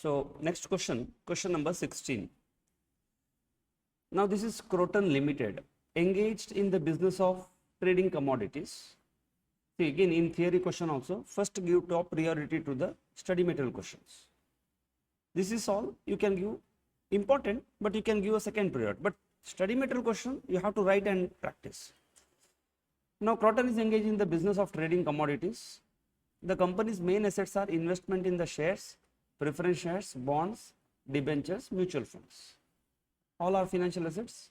So next question, question number 16. Now this is Croton Limited, engaged in the business of trading commodities. See, again in theory question also, first give top priority to the study material questions. This is all you can give important, but you can give a second priority. But study material question you have to write and practice. Now Croton is engaged in the business of trading commodities. The company's main assets are investment in the shares, preference shares, bonds, debentures, mutual funds. All are financial assets.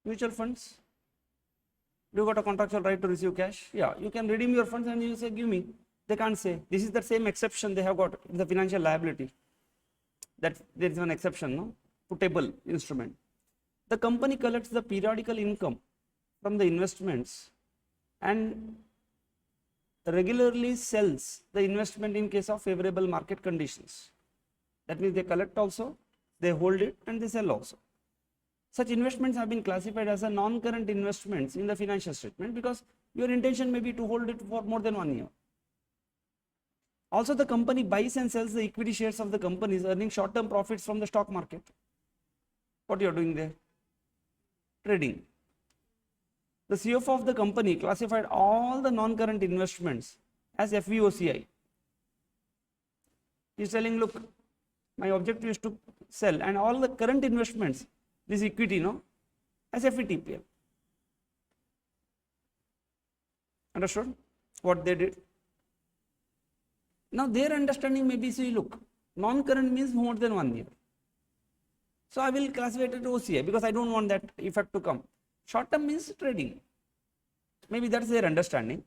Mutual funds. You got a contractual right to receive cash. Yeah, you can redeem your funds and you say give me. They can't say. This is the same exception they have got in the financial liability. That there is an exception, no? Putable instrument. The company collects the periodical income from the investments and regularly sells the investment in case of favorable market conditions. That means they collect also, they hold it and they sell also. Such investments have been classified as a non-current investments in the financial statement because your intention may be to hold it for more than 1 year. Also, the company buys and sells the equity shares of the companies, earning short-term profits from the stock market. What you are doing there? Trading. The CFO of the company classified all the non-current investments as FVOCI. He is telling, look, my objective is to sell, and all the current investments, this equity, no, as FVTPL. Understood what they did? Now their understanding may be, see, look, non-current means more than 1 year. So I will classify it as OCI because I don't want that effect to come. Short term means trading. Maybe that's their understanding.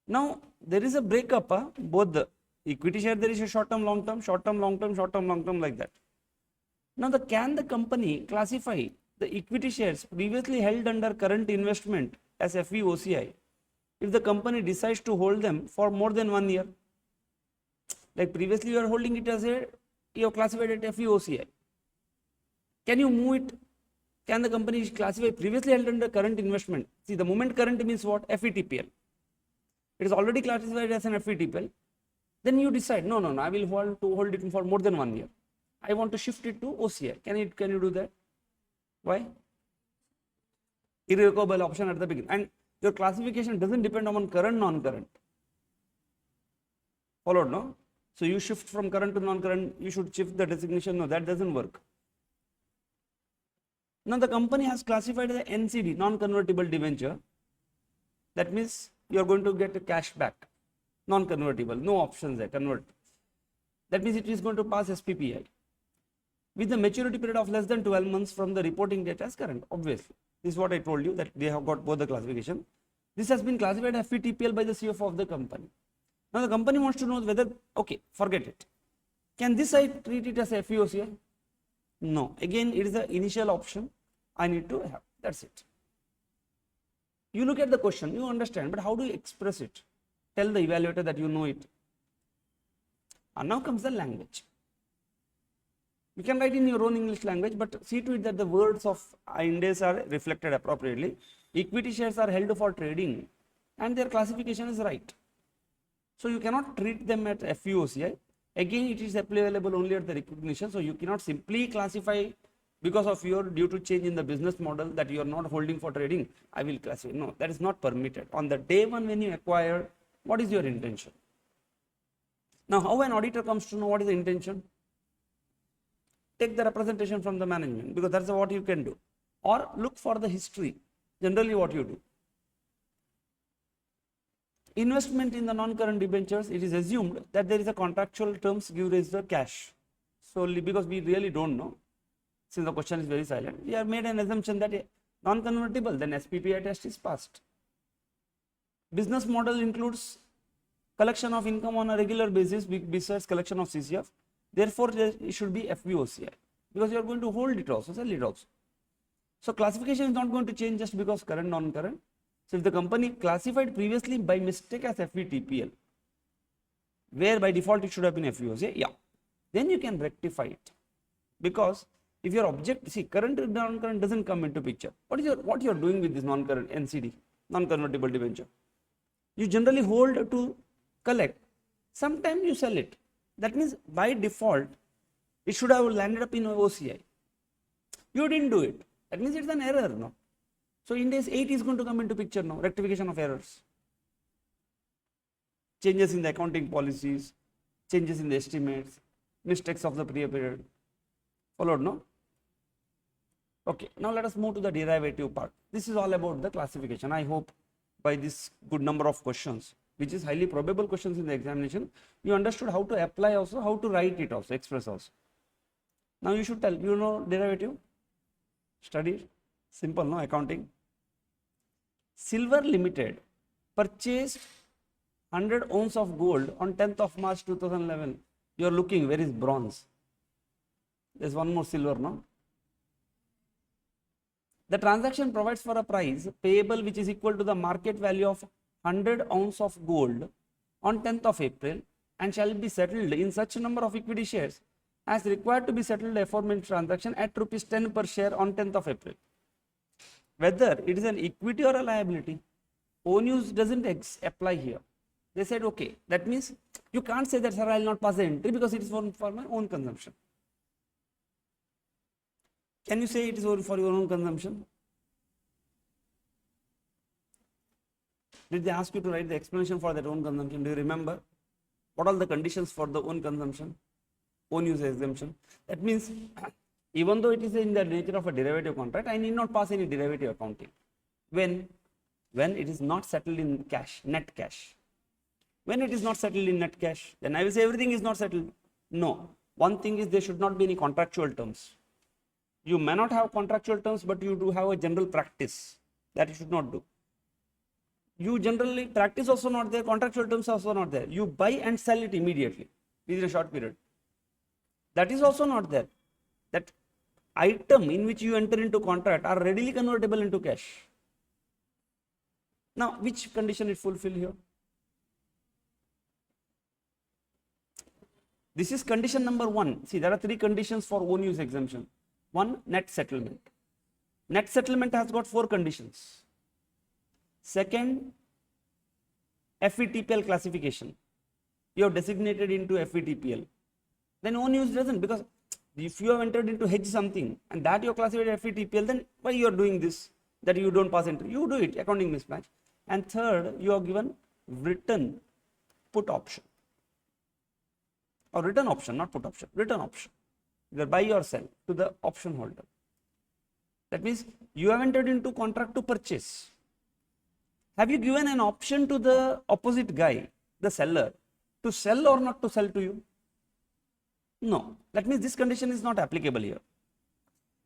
Now there is a breakup, both the equity share, there is a short term, long term, short term, long term, short term, long term, like that. Now can the company classify the equity shares previously held under current investment as FVOCI if the company decides to hold them for more than 1 year? Like previously you are holding it as a, you have classified it FVOCI. Can you move it? Can the company classify previously held under current investment? See, the moment current means what? FVTPL. It is already classified as an FVTPL. Then you decide, no, I will hold it for more than 1 year. I want to shift it to OCI. Can you do that? Why? Irrevocable option at the beginning. And your classification doesn't depend on current, non-current. Followed, no? So you shift from current to non-current, you should shift the designation. No, that doesn't work. Now the company has classified the NCD, non-convertible debenture. That means you are going to get a cash back. Non-convertible, no options there, convert. That means it is going to pass SPPI with the maturity period of less than 12 months from the reporting date as current, obviously. This is what I told you, that they have got both the classification. This has been classified as FVTPL by the CFO of the company. Now the company wants to know whether, okay, forget it. Can this I treat it as FVOCI? No. Again, it is the initial option I need to have. That's it. You look at the question, you understand, but how do you express it? Tell the evaluator that you know it. And now comes the language. You can write in your own English language, but see to it that the words of Indes are reflected appropriately. Equity shares are held for trading and their classification is right. So you cannot treat them at FVOCI. Again, it is applicable only at the recognition. So you cannot simply classify because of your due to change in the business model that you are not holding for trading. I will classify. No, that is not permitted. On the day one when you acquire, what is your intention? Now, how an auditor comes to know what is the intention? Take the representation from the management because that's what you can do. Or look for the history. Generally, what you do. Investment in the non-current debentures, it is assumed that there is a contractual terms give rise to cash. Solely because we really don't know. Since the question is very silent, we have made an assumption that non-convertible, then SPPI test is passed. Business model includes collection of income on a regular basis besides collection of CCF. Therefore, it should be FVOCI because you are going to hold it also, sell it also. So classification is not going to change just because current, non-current. So if the company classified previously by mistake as FVTPL, where by default it should have been FVOCI, yeah, then you can rectify it. Because if your object, see, current and non-current doesn't come into picture. What you are doing with this non-current NCD? non-convertible debenture. You generally hold to collect. Sometimes you sell it. That means by default, it should have landed up in OCI. You didn't do it. That means it's an error, no? So Ind AS 8 is going to come into picture now, rectification of errors. Changes in the accounting policies, changes in the estimates, mistakes of the previous period. Followed, no? Okay, now let us move to the derivative part. This is all about the classification. I hope by this good number of questions, which is highly probable questions in the examination, you understood how to apply also, how to write it also, express also. Now you should tell, you know derivative? Study, simple, no? Accounting. Silver Limited purchased 100 ounces of gold on 10th of March 2011. You are looking, where is bronze? There's one more silver, no? The transaction provides for a price payable which is equal to the market value of 100 ounces of gold on 10th of April and shall be settled in such number of equity shares as required to be settled aforementioned transaction at rupees 10 per share on 10th of April. Whether it is an equity or a liability, own use doesn't apply here. They said, okay, that means you can't say that, sir, I will not pass the entry because it is for my own consumption. Can you say it is for your own consumption? Did they ask you to write the explanation for that own consumption? Do you remember? What are the conditions for the own consumption? Own use exemption. That means, even though it is in the nature of a derivative contract, I need not pass any derivative accounting. When it is not settled in cash, net cash. When it is not settled in net cash, then I will say everything is not settled. No. One thing is there should not be any contractual terms. You may not have contractual terms, but you do have a general practice that you should not do. You generally practice also not there, contractual terms also not there. You buy and sell it immediately within a short period. That is also not there. That item in which you enter into contract are readily convertible into cash. Now, which condition it fulfill here? This is condition number 1. See, there are 3 conditions for own use exemption. 1, net settlement. Net settlement has got 4 conditions. Second, FVTPL classification. You have designated into FVTPL. Then own use doesn't, because if you have entered into hedge something and that you have classified FVTPL, then why you are doing this? That you don't pass entry. You do it, accounting mismatch. And third, you are given written put option. Or written option, not put option, written option. Either buy or sell to the option holder. That means you have entered into contract to purchase. Have you given an option to the opposite guy, the seller, to sell or not to sell to you? No. That means this condition is not applicable here.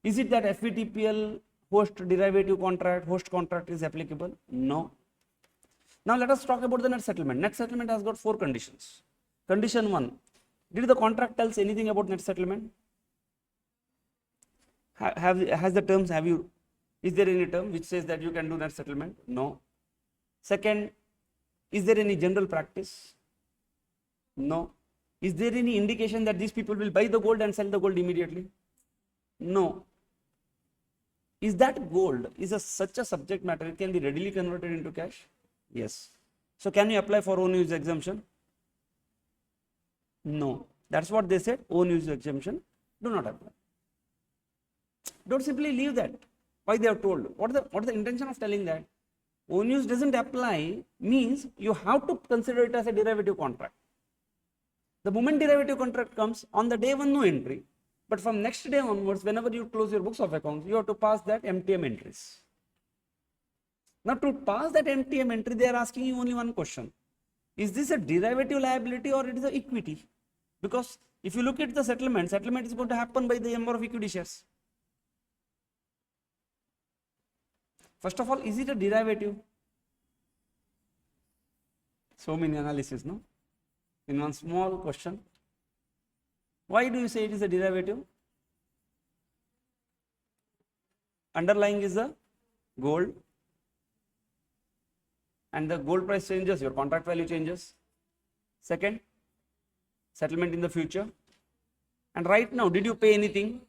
Is it that FVTPL host derivative contract, host contract is applicable? No. Now let us talk about the net settlement. Net settlement has got 4 conditions. Condition 1. Did the contract tells anything about net settlement? Has the terms, is there any term which says that you can do net settlement? No. Second, is there any general practice? No. Is there any indication that these people will buy the gold and sell the gold immediately? No. Is that gold such a subject matter, it can be readily converted into cash? Yes. So can you apply for own use exemption? No. That's what they said, own use exemption, do not apply. Don't simply leave that. Why they have told? What is the intention of telling that? Own use doesn't apply means you have to consider it as a derivative contract. The moment derivative contract comes, on the day 1 no entry, but from next day onwards, whenever you close your books of accounts, you have to pass that MTM entries. Now to pass that MTM entry, they are asking you only one question. Is this a derivative liability or it is an equity? Because if you look at the settlement is going to happen by the number of equity shares. First of all, is it a derivative? So many analysis, no? In one small question. Why do you say it is a derivative? Underlying is the gold, and the gold price changes, your contract value changes. Second, settlement in the future. And right now, did you pay anything?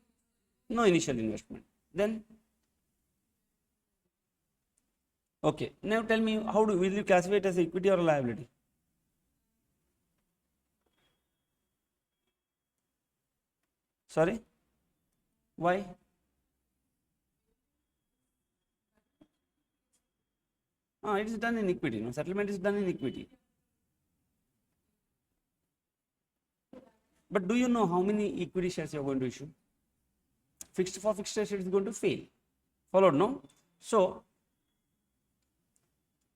No initial investment. Then Okay, now tell me, will you classify it as equity or a liability? Sorry, why? It is done in equity. No, settlement is done in equity. But do you know how many equity shares you are going to issue? Fixed shares, it is going to fail. Followed, no? So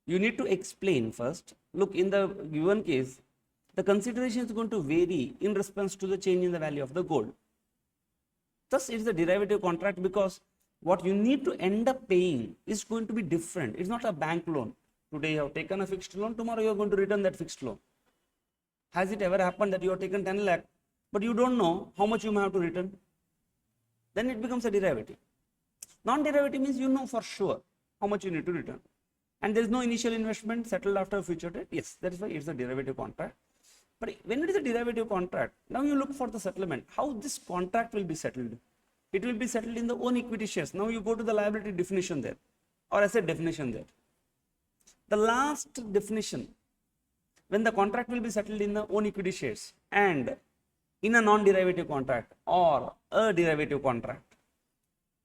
you need to explain first. Look, in the given case, the consideration is going to vary in response to the change in the value of the gold. Thus, it is a derivative contract because what you need to end up paying is going to be different. It's not a bank loan. Today you have taken a fixed loan, tomorrow you are going to return that fixed loan. Has it ever happened that you have taken 10 lakh, but you don't know how much you may have to return? Then it becomes a derivative. Non-derivative means you know for sure how much you need to return. And there is no initial investment settled after a future date. Yes, that is why it's a derivative contract. But when it is a derivative contract, now you look for the settlement. How this contract will be settled? It will be settled in the own equity shares. Now you go to the liability definition there, or asset definition there. The last definition, when the contract will be settled in the own equity shares and in a non-derivative contract or a derivative contract,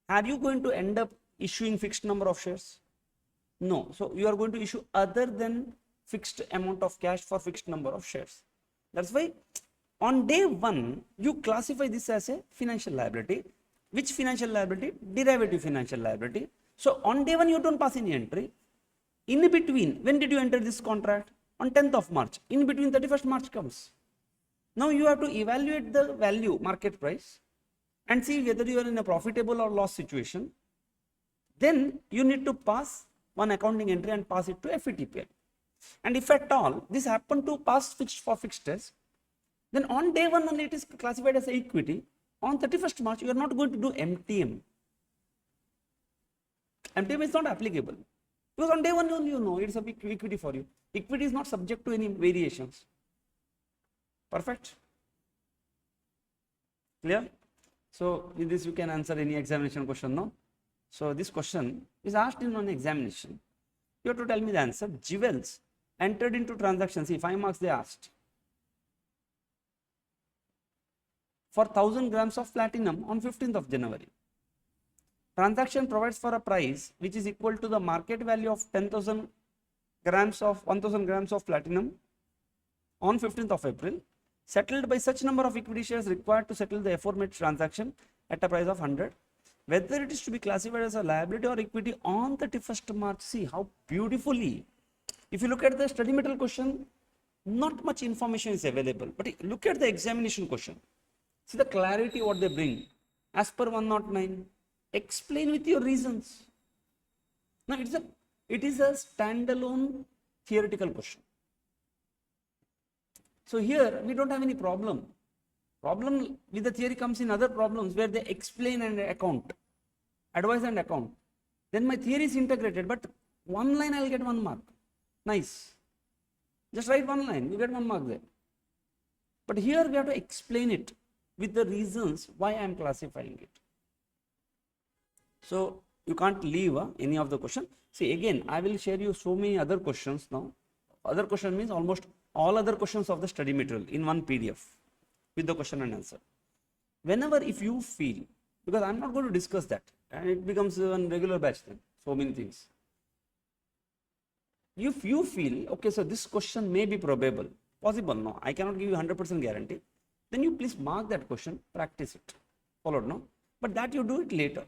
are you going to end up issuing fixed number of shares? No. So you are going to issue other than fixed amount of cash for fixed number of shares. That's why on day one, you classify this as a financial liability. Which financial liability? Derivative financial liability. So on day one, you don't pass any entry. In between, when did you enter this contract? On 10th of March. In between 31st March comes. Now you have to evaluate the value, market price, and see whether you are in a profitable or loss situation. Then you need to pass one accounting entry and pass it to FETPL. And if at all this happened to pass fixed for fixed test, then on day one only it is classified as equity. On 31st March, you are not going to do MTM. MTM is not applicable. Because on day one only you know it's a big equity for you. Equity is not subject to any variations. Perfect? Clear? So in this you can answer any examination question, no? So this question is asked in an examination. You have to tell me the answer. Jewels entered into transaction. See, 5 marks they asked. For 1000 grams of platinum on 15th of January. Transaction provides for a price which is equal to the market value of 10,000 grams of 1000 grams of platinum on 15th of April, settled by such number of equity shares required to settle the aforementioned transaction at a price of 100. Whether it is to be classified as a liability or equity on 31st March. See how beautifully. If you look at the study material question, not much information is available. But look at the examination question. See the clarity what they bring. As per 109, explain with your reasons. Now it is a standalone theoretical question. So here we don't have any problem. Problem with the theory comes in other problems where they explain and account, advise and account. Then my theory is integrated, but one line I will get 1 mark. Nice. Just write one line, you get 1 mark there. But here we have to explain it with the reasons why I am classifying it. So you can't leave any of the question. See again, I will share you so many other questions now. Other question means almost all other questions of the study material in one PDF with the question and answer. Whenever if you feel, because I am not going to discuss that and it becomes a regular batch then, so many things. If you feel, okay, so this question may be probable, possible, no, I cannot give you 100% guarantee, then you please mark that question, practice it, followed, no? But that you do it later,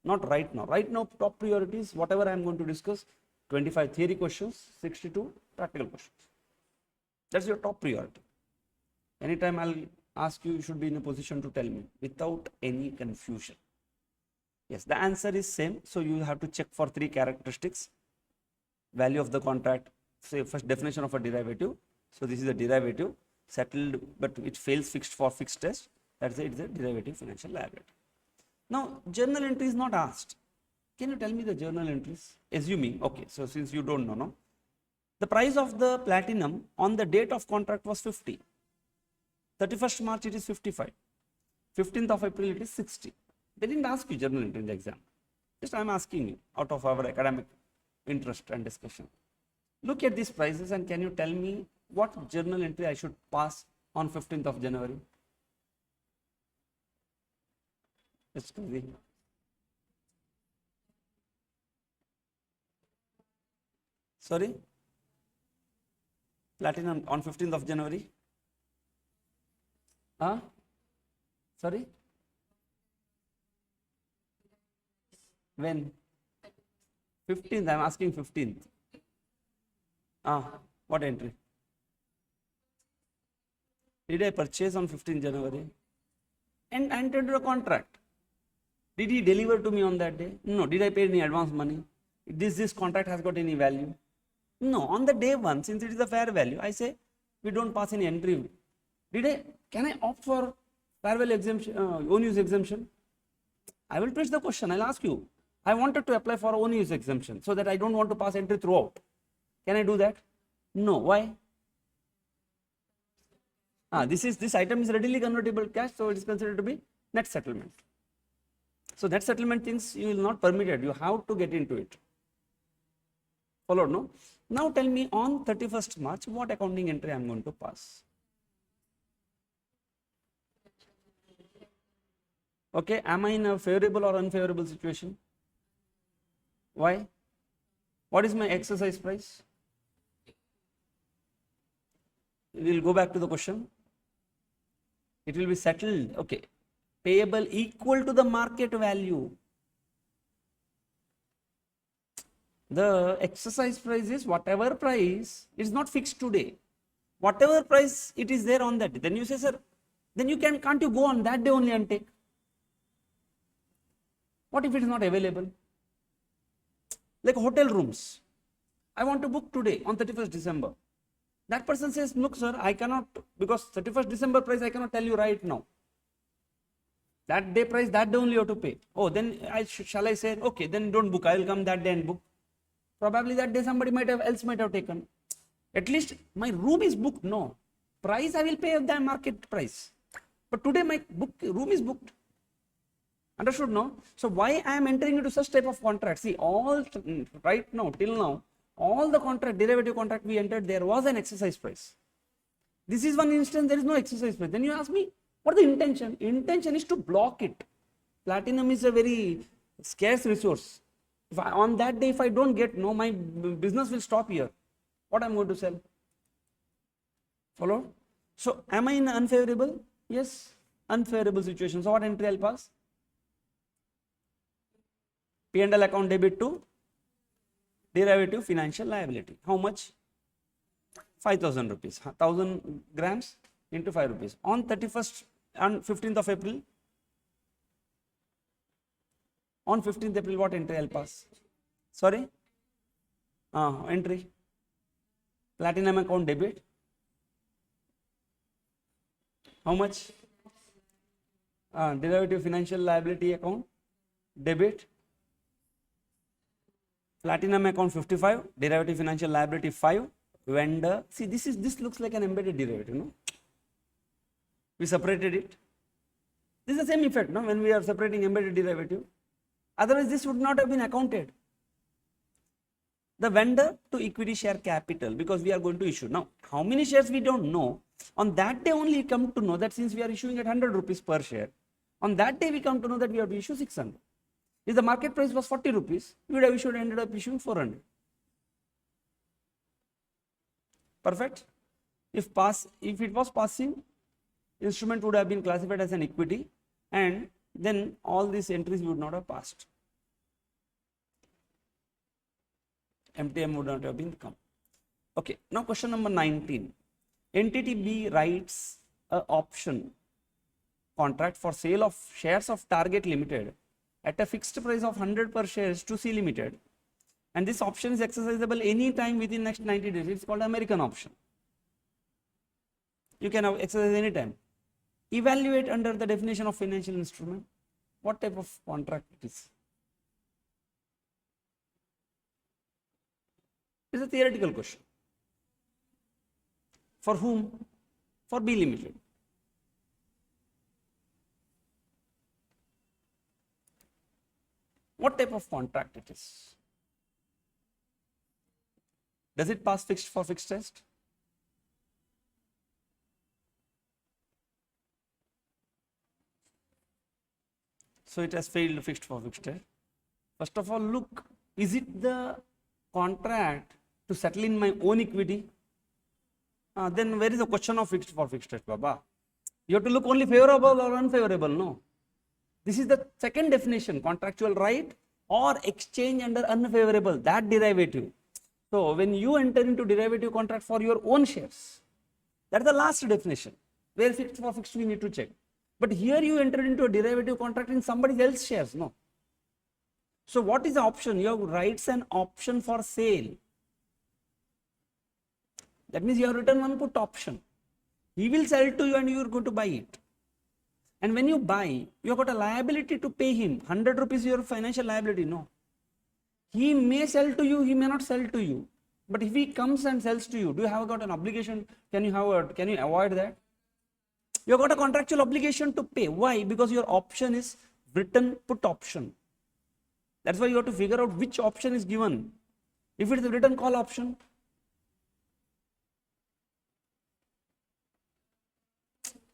not right now. Right now, top priority is whatever I am going to discuss, 25 theory questions, 62 practical questions. That's your top priority. Anytime I'll ask you, you should be in a position to tell me without any confusion. Yes, the answer is same. So you have to check for 3 characteristics. Value of the contract, say first definition of a derivative. So this is a derivative settled, but it fails fixed for fixed test. That's it is a derivative financial liability. Now journal entry is not asked. Can you tell me the journal entries? Assuming, okay, so since you don't know, no? The price of the platinum on the date of contract was 50. 31st March it is 55. 15th of April it is 60. They didn't ask you journal entry in the exam. Just I am asking you out of our academic interest and discussion. Look at these prices and can you tell me what journal entry I should pass on 15th of January? It's crazy. Sorry? Platinum on 15th of January? Huh? Sorry? When? 15th, I'm asking 15th. What entry? Did I purchase on 15th January? And entered a contract. Did he deliver to me on that day? No. Did I pay any advance money? This contract has got any value? No. On the day one, since it is a fair value, I say we don't pass any entry. Can I opt for fair value exemption, own use exemption? I will twist the question. I'll ask you. I wanted to apply for own use exemption so that I don't want to pass entry throughout. Can I do that? No. Why? This item is readily convertible cash, so it is considered to be net settlement. So that settlement things you will not permit it. You have to get into it. Followed, no? Now tell me on 31st March, what accounting entry I am going to pass? Okay, am I in a favorable or unfavorable situation? Why? What is my exercise price? We will go back to the question. It will be settled. Okay. Payable equal to the market value. The exercise price is whatever price, it is not fixed today. Whatever price it is there on that day. Then you say, sir, then you can't you go on that day only and take? What if it is not available? Like hotel rooms. I want to book today on 31st December. That person says, look sir, I cannot, because 31st December price I cannot tell you right now. That day price, that day only you have to pay. Oh, then shall I say, okay, then don't book. I will come that day and book. Probably that day somebody else might have taken. At least my room is booked. No. Price I will pay the market price. But today my room is booked. Understood, no? So why I am entering into such type of contract? See, right now, till now, all the derivative contract we entered, there was an exercise price. This is one instance, there is no exercise price. Then you ask me, what is the intention? Intention is to block it. Platinum is a very scarce resource. On that day, if I don't get, no, my business will stop here. What I'm going to sell? Follow? So, am I in unfavorable? Yes, unfavorable situation. So, what entry I'll pass? P&L account debit to derivative financial liability. How much? 5,000 rupees. 1,000 grams into 5 rupees. On 31st and 15th of April. On 15th April, what entry I'll pass? Sorry? Entry. Platinum account debit. How much? Derivative financial liability account debit. Platinum account 55, derivative financial liability 5, vendor. See, this looks like an embedded derivative, no? We separated it. This is the same effect, no? When we are separating embedded derivative. Otherwise, this would not have been accounted. The vendor to equity share capital, because we are going to issue. Now, how many shares we don't know. On that day only we come to know that since we are issuing at 100 rupees per share, on that day we come to know that we have to issue 600. If the market price was 40 rupees, we would have ended up issuing 400. Perfect. If it was passing, instrument would have been classified as an equity, and then all these entries would not have passed. MTM would not have been come. Okay, now question number 19. Entity B writes an option contract for sale of shares of Target Limited at a fixed price of 100 per shares to C Limited, and this option is exercisable any time within next 90 days. It's called American option. You can exercise any time. Evaluate under the definition of financial instrument. What type of contract it is? It's a theoretical question. For whom? For B Limited. What type of contract it is? Does it pass fixed for fixed test? So it has failed fixed for fixed test. First of all, look, is it the contract to settle in my own equity? Then where is the question of fixed for fixed test, Baba? You have to look only favorable or unfavorable, no? This is the second definition, contractual right or exchange under unfavorable, that derivative. So when you enter into derivative contract for your own shares, that is the last definition, where fixed for fixed we need to check. But here you enter into a derivative contract in somebody else's shares, no? So what is the option? You have rights and option for sale. That means you have written one put option. He will sell to you and you are going to buy it. And when you buy, you have got a liability to pay him. 100 rupees your financial liability, no. He may sell to you, he may not sell to you. But if he comes and sells to you, do you have got an obligation? Can you avoid that? You have got a contractual obligation to pay. Why? Because your option is written put option. That's why you have to figure out which option is given. If it is a written call option,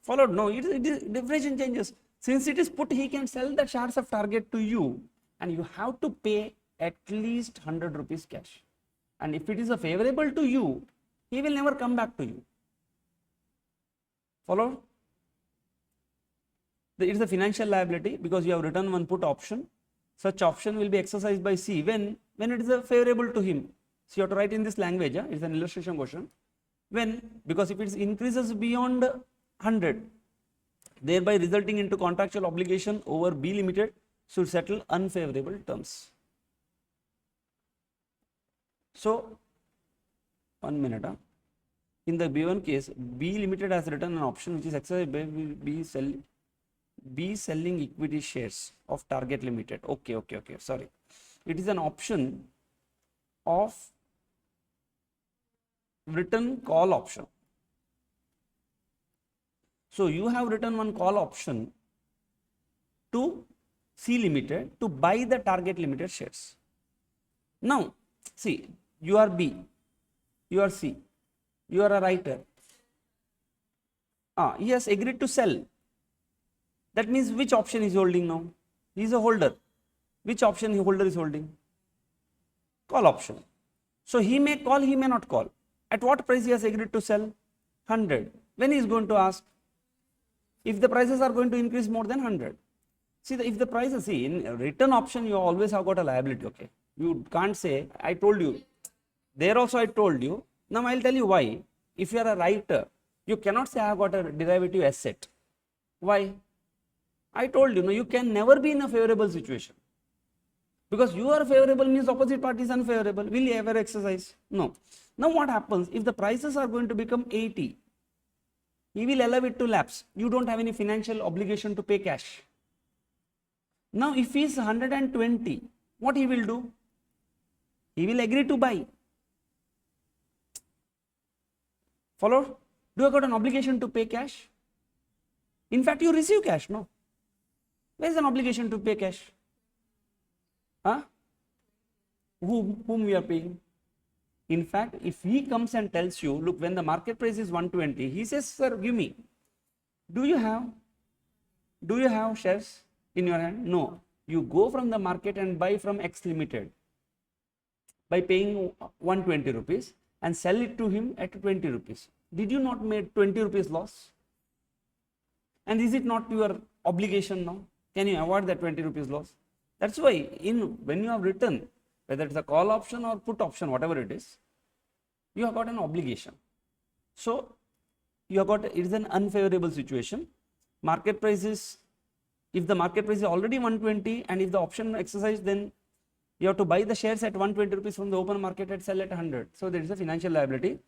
followed, no, it is definition changes. Since it is put, he can sell the shares of target to you and you have to pay at least 100 rupees cash. And if it is a favorable to you, he will never come back to you. Follow? It is a financial liability because you have written one put option. Such option will be exercised by C when it is a favorable to him. So you have to write in this language, it's an illustration question. When, because if it increases beyond 100, thereby resulting into contractual obligation over B Limited should settle unfavorable terms. So, 1 minute. In the B1 case, B Limited has written an option which is exercised by B selling equity shares of Target Limited. Okay, sorry. It is an option of written call option. So you have written one call option to C Limited to buy the Target Limited shares. Now, see, you are B, you are C, you are a writer. He has agreed to sell. That means which option is holding now? He is a holder. Which option the holder is holding? Call option. So he may call, he may not call. At what price he has agreed to sell? 100. When he is going to ask? If the prices are going to increase more than 100. See, if the prices, see, in a written option, you always have got a liability, okay? You can't say, I told you. There also I told you. Now I'll tell you why. If you are a writer, you cannot say I have got a derivative asset. Why? I told you, no, you can never be in a favorable situation. Because you are favorable means opposite party is unfavorable. Will you ever exercise? No. Now what happens if the prices are going to become 80? He will allow it to lapse. You don't have any financial obligation to pay cash. Now if he is 120, what he will do? He will agree to buy. Follow? Do you got an obligation to pay cash? In fact, you receive cash, no? Where is an obligation to pay cash? Whom we are paying? In fact, if he comes and tells you, look, when the market price is 120, he says, sir, give me. Do you have shares in your hand? No. You go from the market and buy from X Limited by paying 120 rupees and sell it to him at 20 rupees. Did you not make 20 rupees loss? And is it not your obligation now? Can you avoid that 20 rupees loss? That's why when you have written, whether it's a call option or put option, whatever it is, you have got an obligation. So you have got, it is an unfavorable situation. Market price is, if the market price is already 120 and if the option exercised, then you have to buy the shares at 120 rupees from the open market and sell at 100. So there is a financial liability.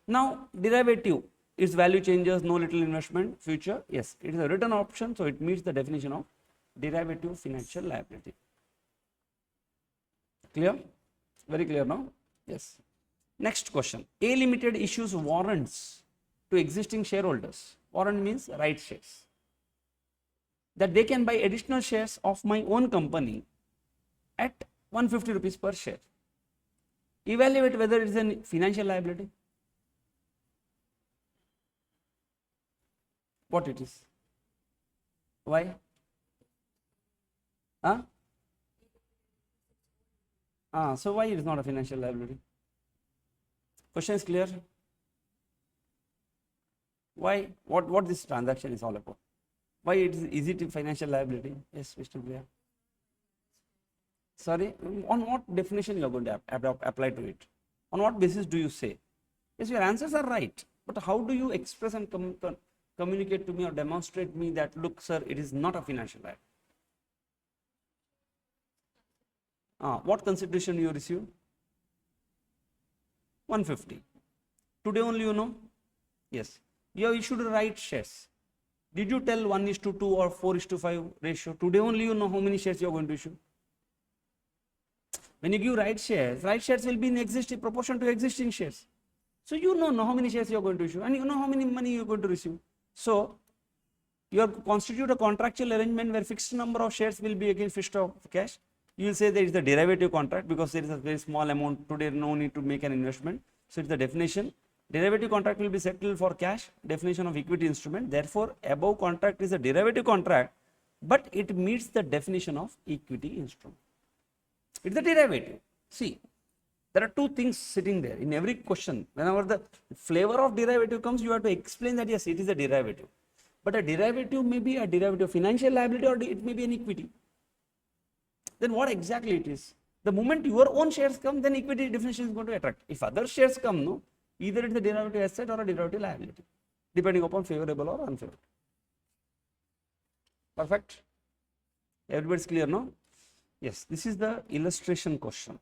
Now derivative, its value changes, no little investment, future. Yes, it is a written option, so it meets the definition of derivative financial liability. Clear? Very clear now? Yes. Next question. A Limited issues warrants to existing shareholders. Warrant means right shares. That they can buy additional shares of my own company at 150 rupees per share. Evaluate whether it is a financial liability. What it is? Why? Huh? So why it is not a financial liability? Question is clear? Why? What this transaction is all about? Why is it a financial liability? Yes, Mr. Priya. Sorry, on what definition you are going to apply to it? On what basis do you say? Yes, your answers are right, but how do you express and communicate to me or demonstrate me that, look, sir, it is not a financial liability? What consideration you receive? 150. Today only you know? Yes. You have issued right shares. Did you tell 1:2 or 4:5 ratio? Today only you know how many shares you are going to issue. When you give right shares will be in existing proportion to existing shares. So you know how many shares you are going to issue and you know how many money you are going to receive. So you constitute a contractual arrangement where fixed number of shares will be against fixed of cash. You will say there is the derivative contract because there is a very small amount today, no need to make an investment. So it's the definition. Derivative contract will be settled for cash, definition of equity instrument. Therefore, above contract is a derivative contract, but it meets the definition of equity instrument. It's a derivative. See, there are two things sitting there in every question. Whenever the flavor of derivative comes, you have to explain that yes, it is a derivative. But a derivative may be a derivative of financial liability or it may be an equity. Then what exactly it is? The moment your own shares come, then equity definition is going to attract. If other shares come, no, either it's a derivative asset or a derivative liability, depending upon favorable or unfavorable. Perfect? Everybody's clear, no? Yes, this is the illustration question.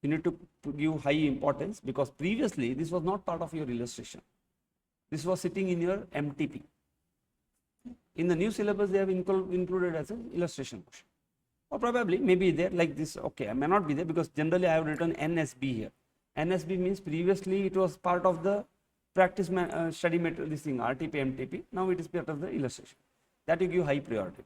You need to give high importance because previously this was not part of your illustration. This was sitting in your MTP. In the new syllabus, they have included as an illustration question. Or probably maybe there like this. Okay, I may not be there because generally I have written NSB here. NSB means previously it was part of the practice study material, this thing RTP, MTP. Now it is part of the illustration. That you give high priority.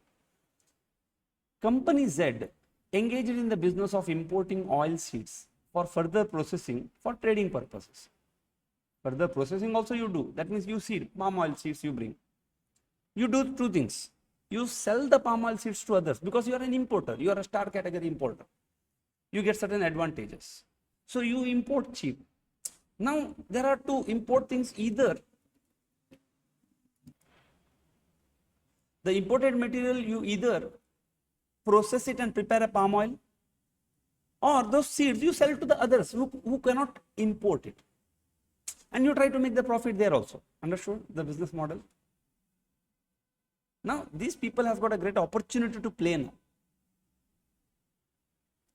Company Z engaged in the business of importing oil seeds for further processing for trading purposes. Further processing also you do. That means you seed, palm oil seeds you bring. You do two things. You sell the palm oil seeds to others because you are an importer. You are a star category importer. You get certain advantages. So you import cheap. Now there are two import things. Either the imported material you either process it and prepare a palm oil, or those seeds you sell to the others who cannot import it. And you try to make the profit there also. Understood the business model? Now, these people have got a great opportunity to play now.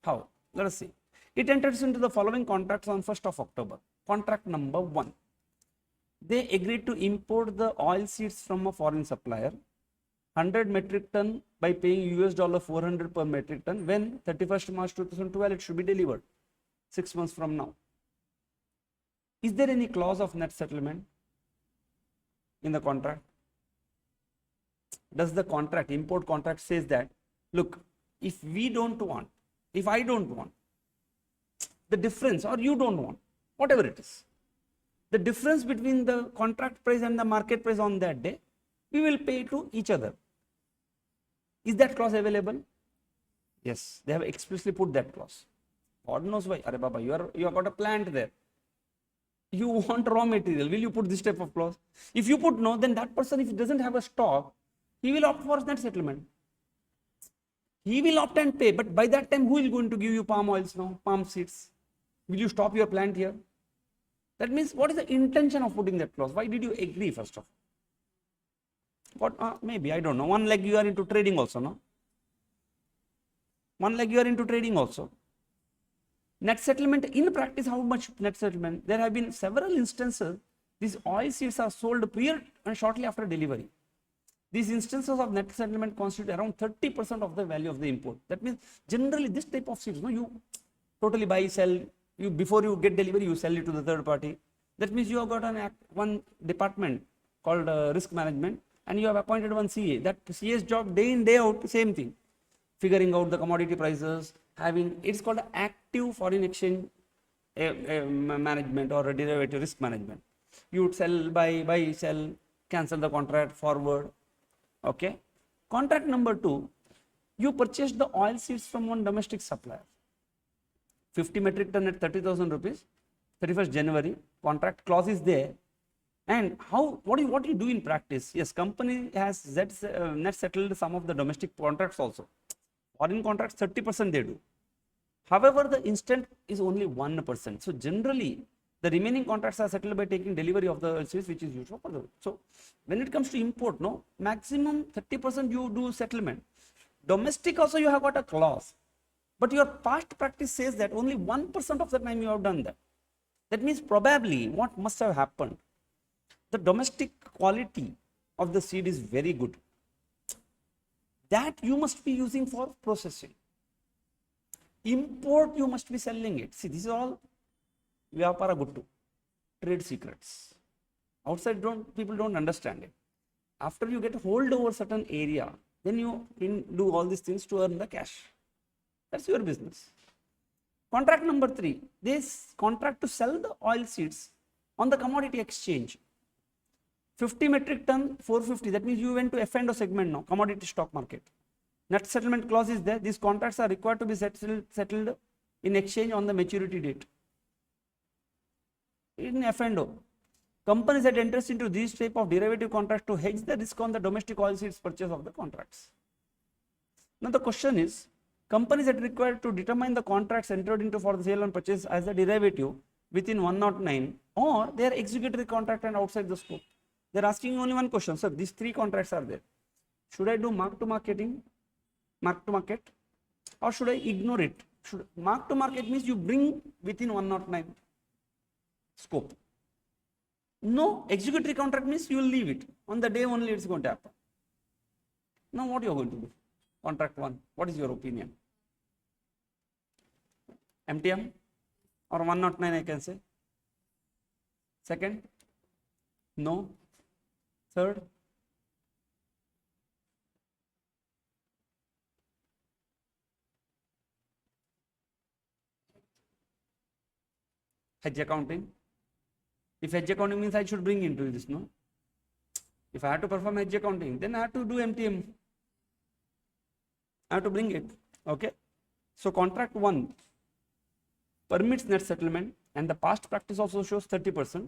How? Let us see. It enters into the following contracts on 1st of October. Contract number 1. They agreed to import the oil seeds from a foreign supplier, 100 metric ton by paying $400 per metric ton. When 31st March 2012, it should be delivered 6 months from now. Is there any clause of net settlement in the contract? Does the contract, import contract says that, look, if we don't want, if I don't want, the difference or you don't want, whatever it is, the difference between the contract price and the market price on that day, we will pay to each other. Is that clause available? Yes, they have explicitly put that clause. God knows why. Arey Baba, you have got a plant there. You want raw material. Will you put this type of clause? If you put no, then that person, if he doesn't have a stock, he will opt for net settlement. He will opt and pay, but by that time, who is going to give you palm oils now, palm seeds? Will you stop your plant here? That means, what is the intention of putting that clause? Why did you agree first of all? What? Maybe, I don't know. One leg you are into trading also, no? One leg you are into trading also. Net settlement, in practice, how much net settlement? There have been several instances, these oil seeds are sold prior and shortly after delivery. These instances of net settlement constitute around 30% of the value of the import. That means, generally, this type of seeds, no, you totally buy, sell, you before you get delivery, you sell it to the third party. That means you have got one department called risk management, and you have appointed one CA. That CA's job day in, day out, same thing. Figuring out the commodity prices, having, it's called active foreign exchange management or a derivative risk management. You would sell, buy, sell, cancel the contract, forward. Okay. Contract number 2, you purchased the oil seeds from one domestic supplier. 50 metric ton at 30,000 rupees, 31st January, contract clause is there. And what do you do in practice? Yes, company has net settled some of the domestic contracts also. Foreign contracts 30% they do. However, the instant is only 1%. So generally, the remaining contracts are settled by taking delivery of the series, which is usual for the. So when it comes to import, no, maximum 30% you do settlement. Domestic also you have got a clause, but your past practice says that only 1% of the time you have done that. That means probably what must have happened, the domestic quality of the seed is very good. That you must be using for processing. Import you must be selling it. See, this is all vyapara guttu, trade secrets. Outside people don't understand it. After you get hold over certain area, then you can do all these things to earn the cash. That's your business. Contract number 3, this contract to sell the oil seeds on the commodity exchange. 50 metric ton, 450. That means you went to F&O segment now, commodity stock market. Net settlement clause is there. These contracts are required to be settled in exchange on the maturity date. In F&O, companies that enters into these type of derivative contracts to hedge the risk on the domestic oil seeds purchase of the contracts. Now the question is, companies that require to determine the contracts entered into for the sale and purchase as a derivative within 109, or they are executory contract and outside the scope. They are asking only one question, sir, these 3 contracts are there. Should I do mark to market, or should I ignore it? Mark to market means you bring within 109 scope. No, executory contract means you will leave it. On the day only it's going to happen. Now what you are going to do? Contract 1, what is your opinion? MTM or 109 I can say. Second, no. Third, hedge accounting. If hedge accounting means I should bring into this, no? If I have to perform hedge accounting, then I have to do MTM. I have to bring it. Okay. So contract 1 permits net settlement, and the past practice also shows 30%.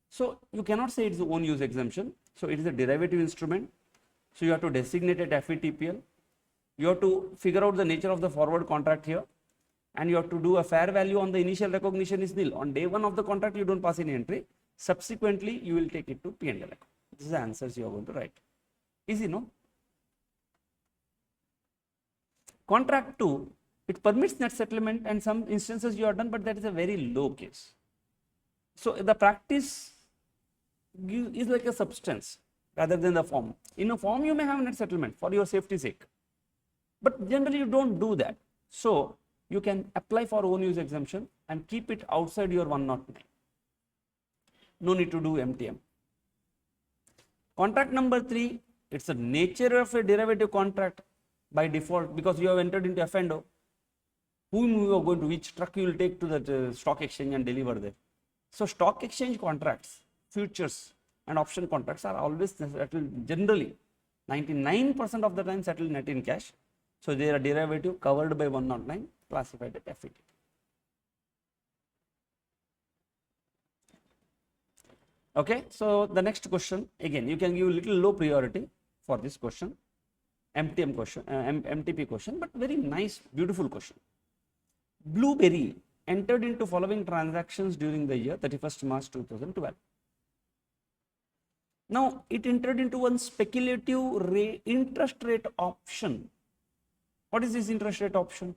So you cannot say it's own use exemption. So it is a derivative instrument. So you have to designate it FVTPL. You have to figure out the nature of the forward contract here, and you have to do a fair value on the initial recognition is nil. On day 1 of the contract, you don't pass any entry. Subsequently, you will take it to P&L account. This is the answers you are going to write. Easy, no? Contract 2, it permits net settlement, and some instances you are done, but that is a very low case. So the practice is like a substance rather than the form. In a form, you may have net settlement for your safety sake, but generally you don't do that. So you can apply for own use exemption and keep it outside your 109. No need to do MTM. Contract number 3, it's the nature of a derivative contract by default, because you have entered into F&O. Whom you are going to, which truck you will take to the stock exchange and deliver there. So stock exchange contracts, futures and option contracts are always settled, generally 99% of the time settled net in cash. So they are derivative covered by 109, classified at FET. Okay, so the next question, again you can give a little low priority for this question, MTM question, MTP question, but very nice, beautiful question. Blueberry entered into following transactions during the year 31st March 2012. Now it entered into one speculative interest rate option. What is this interest rate option?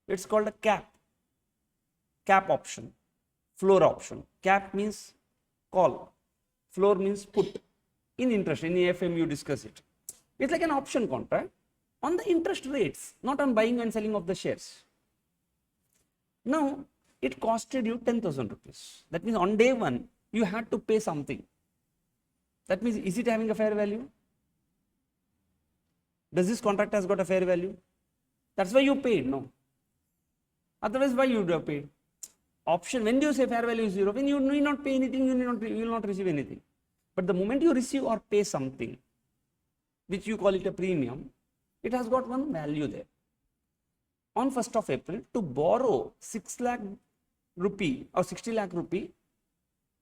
It's called a cap option, floor option. Cap means call, floor means put. In interest, in AFM you discuss it. It's like an option contract on the interest rates, not on buying and selling of the shares. Now it costed you 10,000 rupees. That means on day 1 you had to pay something. That means, is it having a fair value? Does this contract has got a fair value? That's why you paid, no? Otherwise, why you would have paid? Option, when do you say fair value is 0? When you need not pay anything, you will not receive anything. But the moment you receive or pay something, which you call it a premium, it has got one value there. On 1st of April, to borrow 6 lakh rupee or 60 lakh rupee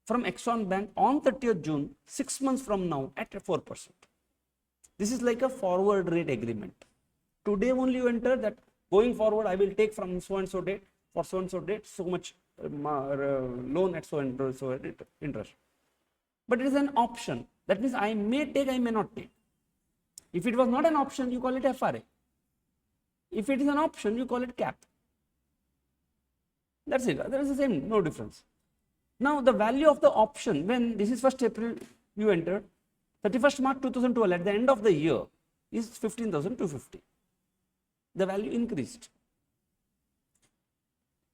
from Exxon Bank on 30th June, 6 months from now at 4%. This is like a forward rate agreement. Today only you enter that going forward I will take from so and so date for so and so date so much loan at so and so interest. But it is an option. That means I may take, I may not take. If it was not an option, you call it FRA. If it is an option, you call it cap. That's it. There is the same, no difference. Now the value of the option, when this is 1st April you entered, 31st March 2012 at the end of the year is 15,250. The value increased.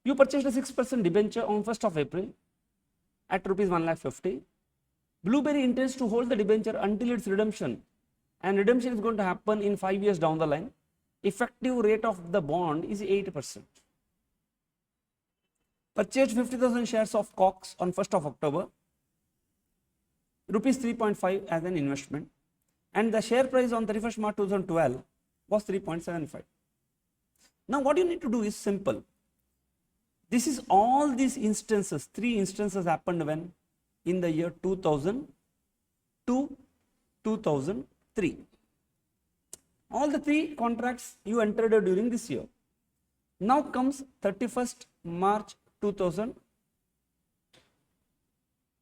You purchased a 6% debenture on 1st of April at rupees 1,50,000. Blueberry intends to hold the debenture until its redemption, and redemption is going to happen in 5 years down the line. Effective rate of the bond is 8%. Purchased 50,000 shares of Cox on 1st of October, rupees 3.5 as an investment, and the share price on 31st March 2012 was 3.75. Now what you need to do is simple. This is all these instances, 3 instances happened when? In the year 2000 to 2003. All the 3 contracts you entered during this year. Now comes 31st March 2000.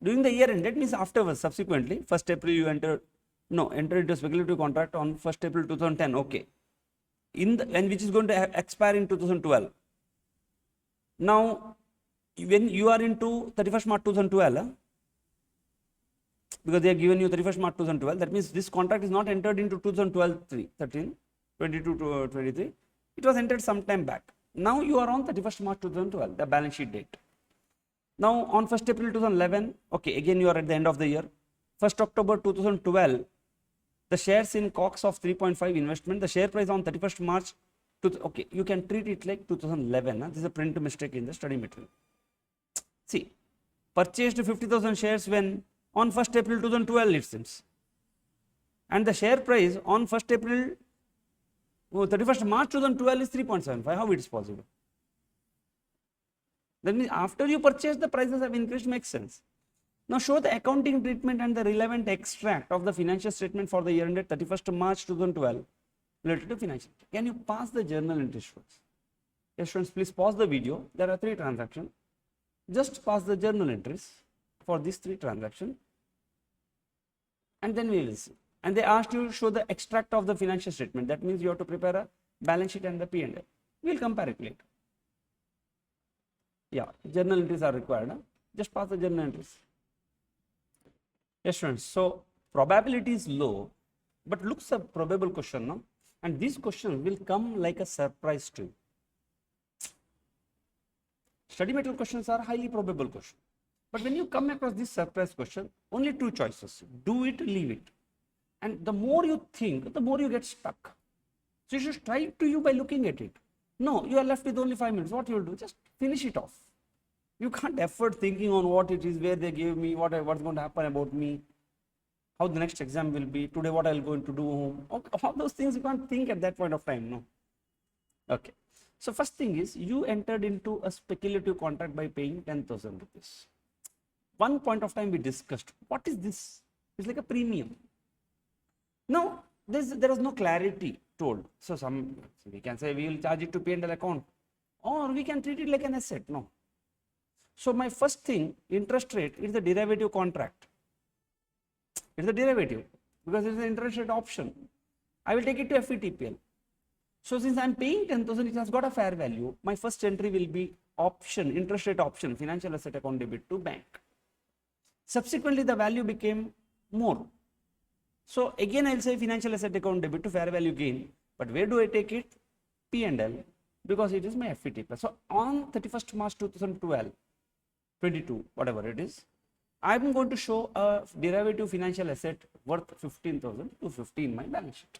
During the year end, that means afterwards, subsequently, 1st April you entered into speculative contract on 1st April 2010, okay. And which is going to expire in 2012. Now, when you are into 31st March 2012, because they have given you 31st March 2012, that means this contract is not entered into 2012, 13, 22 to 23. It was entered some time back. Now you are on 31st March 2012, the balance sheet date. Now on 1st April 2011, okay, again you are at the end of the year. 1st October 2012, the shares in Cox of 3.5 investment, the share price on 31st March, okay, you can treat it like 2011. This is a print mistake in the study material. See, purchased 50,000 shares when on 1st April 2012 it seems. And the share price on 1st April, 31st March 2012 is 3.75. How it is possible? That means after you purchase, the prices have increased, makes sense. Now show the accounting treatment and the relevant extract of the financial statement for the year ended 31st March 2012 related to financial. Can you pass the journal entry, students? Yes, students, please pause the video. There are 3 transactions. Just pass the journal entries for these 3 transactions, and then we will see. And they asked you to show the extract of the financial statement. That means you have to prepare a balance sheet and the P&L. We will compare it later. Yeah, journal entries are required. Huh? Just pass the journal entries. Yes, students. So probability is low, but looks a probable question, no? And these questions will come like a surprise to you. Study material questions are highly probable questions. But when you come across this surprise question, only 2 choices: do it, leave it. And the more you think, the more you get stuck. So you should try it to you by looking at it. No, you are left with only 5 minutes. What you will do? Just finish it off. You can't effort thinking on what it is, where they gave me, what's going to happen about me, how the next exam will be, today what I'll going to do home. All those things you can't think at that point of time, no. Okay. So first thing is, you entered into a speculative contract by paying 10,000 rupees. One point of time we discussed, what is this? It's like a premium. Now, there is no clarity told. So we can say we will charge it to P&L account, or we can treat it like an asset. No. So my first thing, interest rate is the derivative contract. It's a derivative because it's an interest rate option. I will take it to FVTPL. So since I am paying 10,000, it has got a fair value. My first entry will be option, interest rate option, financial asset account debit to bank. Subsequently, the value became more. So again, I will say financial asset account debit to fair value gain. But where do I take it? P&L, because it is my FVTPL. So on 31st March 2012, 22, whatever it is, I am going to show a derivative financial asset worth 15,000 to 15 in my balance sheet.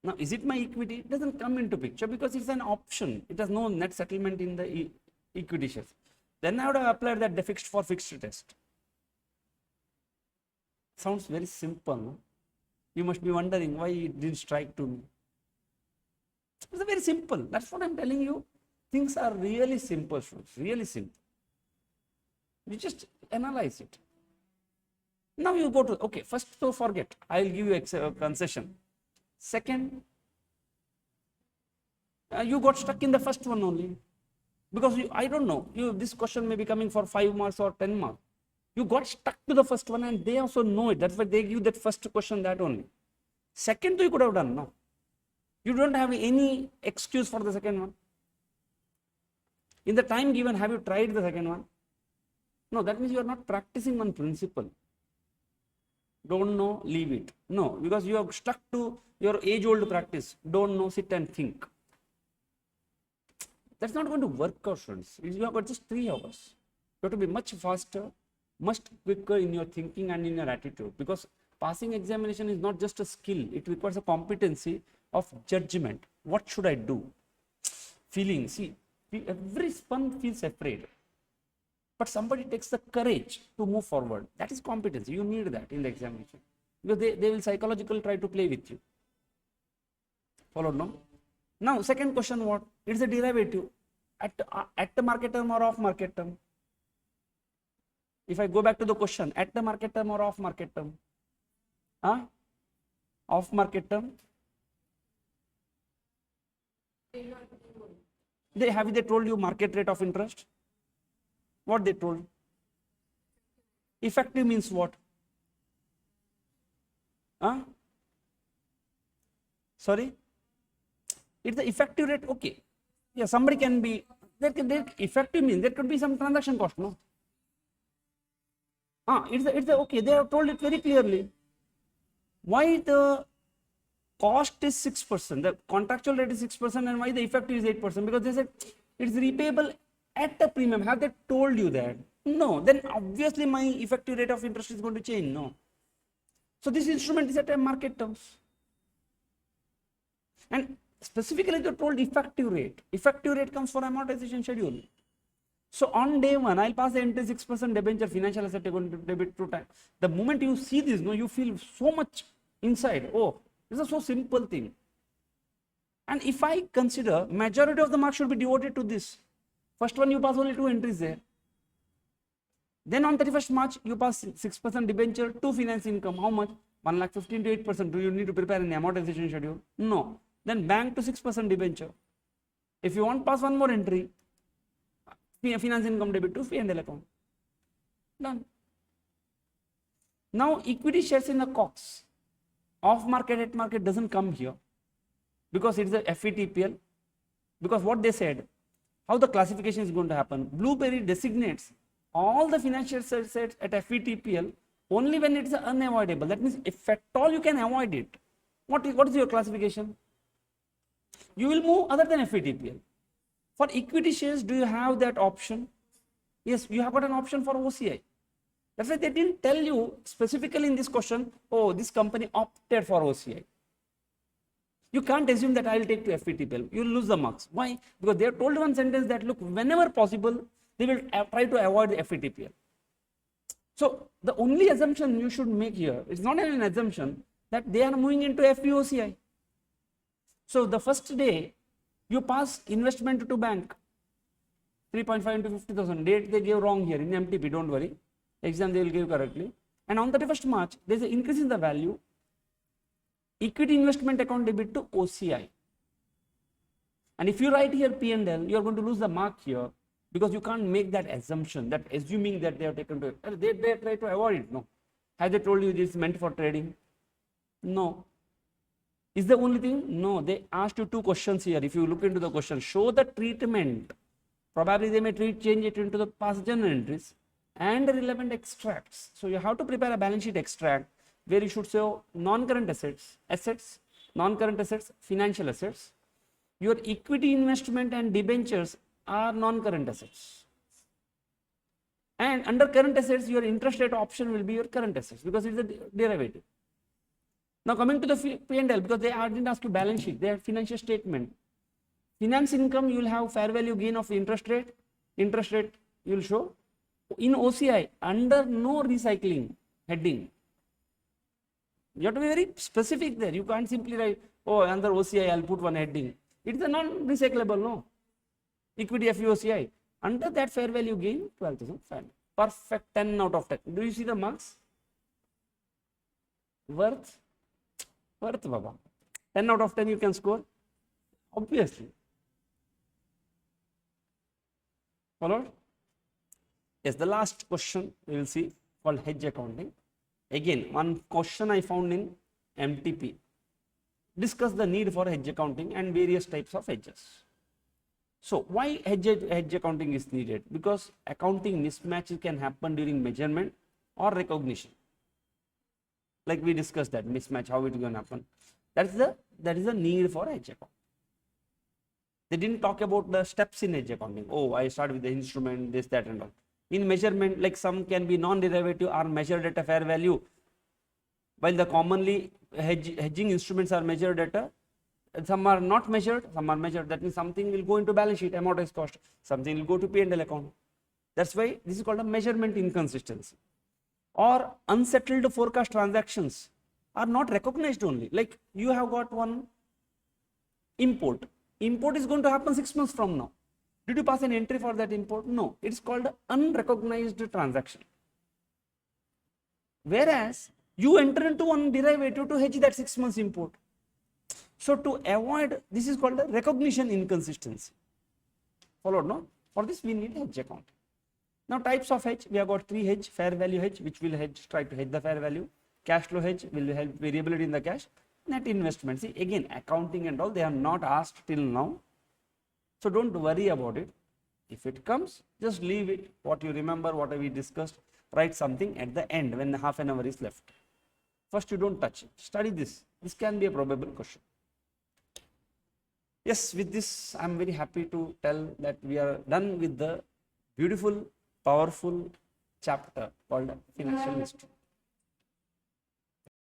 Now, is it my equity? It doesn't come into picture because it's an option. It has no net settlement in the equity shares. Then I would have applied that fixed for fixed test. Sounds very simple. No? You must be wondering why it didn't strike to me. It's very simple. That's what I'm telling you. Things are really simple, really simple. You just analyze it. Now you go to, okay, first, so forget. I'll give you a concession. Second, you got stuck in the first one only. Because I don't know, this question may be coming for 5 marks or 10 marks. You got stuck to the first one and they also know it. That's why they give that first question that only. Second, you could have done, no. You don't have any excuse for the second one. In the time given, have you tried the second one? No, that means you are not practicing one principle. Don't know, leave it. No, because you are stuck to your age-old practice. Don't know, sit and think. That's not going to work out, students. You have got just 3 hours. You have to be much faster, much quicker in your thinking and in your attitude. Because passing examination is not just a skill. It requires a competency of judgment. What should I do? Feeling. See, every spun feels afraid. But somebody takes the courage to move forward. That is competency. You need that in the examination. Because they will psychologically try to play with you. Followed, no? Now, second question, what? It's a derivative. At the market term or off market term? If I go back to the question, at the market term or off market term? Huh? Off market term? Have they told you market rate of interest? What they told? Effective means what? Huh? Sorry? It's the effective rate, okay. Yeah, somebody can be, effective means there could be some transaction cost, no? Okay, they have told it very clearly. Why the cost is 6%, the contractual rate is 6%, and why the effective is 8%? Because they said it's repayable at a premium. Have they told you that? No. Then obviously my effective rate of interest is going to change. No. So this instrument is at a market terms. And specifically they told effective rate. Effective rate comes for amortization schedule. So on day 1, I'll pass the entry 6% debenture financial asset going to debit 2 times. The moment you see this, no, you feel so much inside. Oh, this is a so simple thing. And if I consider majority of the marks should be devoted to this. First one you pass only 2 entries there. Then on 31st March you pass 6% debenture, 2 finance income. How much? 1,15,000 to 8%. Do you need to prepare an amortization schedule? No. Then bank to 6% debenture. If you want pass one more entry, finance income debit to P&L account. Done. Now equity shares in the COX. Off market, at market doesn't come here because it's a FVTPL. Because what they said, how the classification is going to happen. Blueberry designates all the financial assets at FVTPL only when it's unavoidable. That means if at all you can avoid it, what is your classification? You will move other than FVTPL. For equity shares, do you have that option? Yes, you have got an option for OCI. That's why they didn't tell you specifically in this question, oh, this company opted for OCI. You can't assume that I will take to FVTPL. You will lose the marks. Why? Because they have told one sentence that, look, whenever possible, they will try to avoid the FVTPL. So the only assumption you should make here is not an assumption that they are moving into FVOCI. So the first day, you pass investment to bank, 3.5 into 50,000. Date they gave wrong here in MTP, don't worry. Exam they will give correctly. And on 31st March, there is an increase in the value. Equity investment account debit to OCI. And if you write here P&L, you are going to lose the mark here because you can't make that assumption, that assuming that they have taken to it. They try to avoid it. No. Have they told you this is meant for trading? No. Is the only thing? No. They asked you 2 questions here. If you look into the question, show the treatment. Probably they may change it into the past journal entries and relevant extracts. So you have to prepare a balance sheet extract where you should show non-current assets, non-current assets, financial assets. Your equity investment and debentures are non-current assets. And under current assets, your interest rate option will be your current assets because it's a derivative. Now coming to the P&L, because they didn't ask you balance sheet, they have financial statement. Finance income, you will have fair value gain of interest rate you will show. In OCI, under no recycling heading. You have to be very specific there. You can't simply write, oh, under OCI I'll put one heading. It is a non-recyclable, no. Equity FVOCI. Under that fair value gain, 12,500. Perfect, 10 out of 10. Do you see the marks? Worth, Baba. 10 out of 10 you can score. Obviously. Followed? Yes, the last question we will see called hedge accounting. Again, one question I found in MTP. Discuss the need for hedge accounting and various types of hedges. So, why hedge accounting is needed? Because accounting mismatches can happen during measurement or recognition. Like we discussed that mismatch, how it is going to happen. That is the need for hedge accounting. They didn't talk about the steps in hedge accounting. Oh, I start with the instrument, this, that, and all. In measurement, like some can be non-derivative or measured at a fair value, while the commonly hedging instruments are measured at a, some are not measured, some are measured. That means something will go into balance sheet, amortized cost, something will go to P&L account. That's why this is called a measurement inconsistency. Or unsettled forecast transactions are not recognized only. Like you have got one import. Import is going to happen 6 months from now. Did you pass an entry for that import? No. It's called unrecognized transaction. Whereas you enter into one derivative to hedge that 6 months import. So to avoid, this is called the recognition inconsistency. Followed, no? For this we need hedge account. Now types of hedge, we have got 3 hedge: fair value hedge, which will try to hedge the fair value; cash flow hedge will help variability in the cash; net investment. See, again, accounting and all, they are not asked till now. So don't worry about it. If it comes, just leave it. What you remember, what we discussed, write something at the end when the half an hour is left. First, you don't touch it. Study this. This can be a probable question. Yes, with this, I am very happy to tell that we are done with the beautiful, powerful chapter called Financial Instruments.